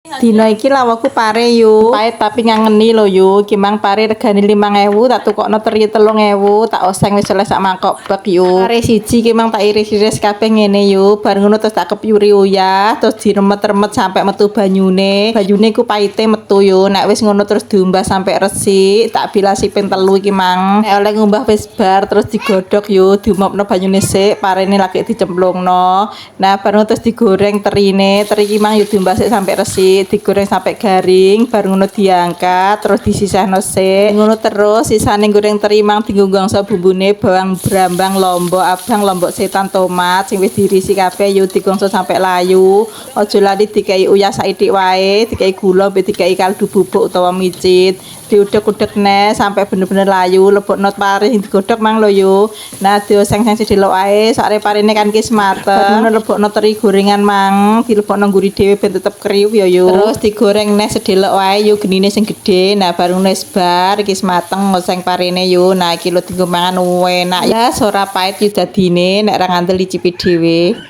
Dino iki lawaku pare yu. Pahit tapi ngangeni lho yu. Iki mang pare regane 5.000 tak tukokno teri 3.000 tak oseng wis oleh sak mangkok bek yu. Pare siji iki mang tak iris-iris kabeh ngene yu. Bar ngono terus tak kepyuri uyah, terus diremet-remet sampai metu banyune. Banyune ku pahite metu yu. Nek wis ngono terus diumbah sampai resik, tak bilasi ping 3 iki mang. Nek oleh ngumbah wis bar terus digodhog yu, diumupno banyune sik, parene lagi dicemplungno. Nah, bar ngono terus digoreng terine. Teri iki mang yu diumbah sik sampai resik. Digoreng sampai garing, baru ngono diangkat, terus disisihno sik. Ngono terus sisane goreng teri mang dienggo gangsa bumbune bawang brambang, lombok abang, lombok setan, tomat sing wis diirisi kabeh yo digongso sampai layu. Aja lali dikai uyah saithik wae, dikai gula, dikai kaldu bubuk utawa micit. Diudek-udek neh sampai bener-bener layu, lebokno pare sing digodhog mang lho yo. Nah, dioseng-seng sedelok ae, sakare parene kan ki mateng. Ngono lebokno teri gorengan mang, dilebokno ngguri dhewe ben tetep kriuk ya yo. Terus digoreng neh sedelok wae yo genine sing gedhe. Nah, baru wis bar iki mateng ngoseng parene yo. Nah, iki lho dienggo mangan enak. Ya, ora pahit yo dadine nek ra ngandel icipi dhewe.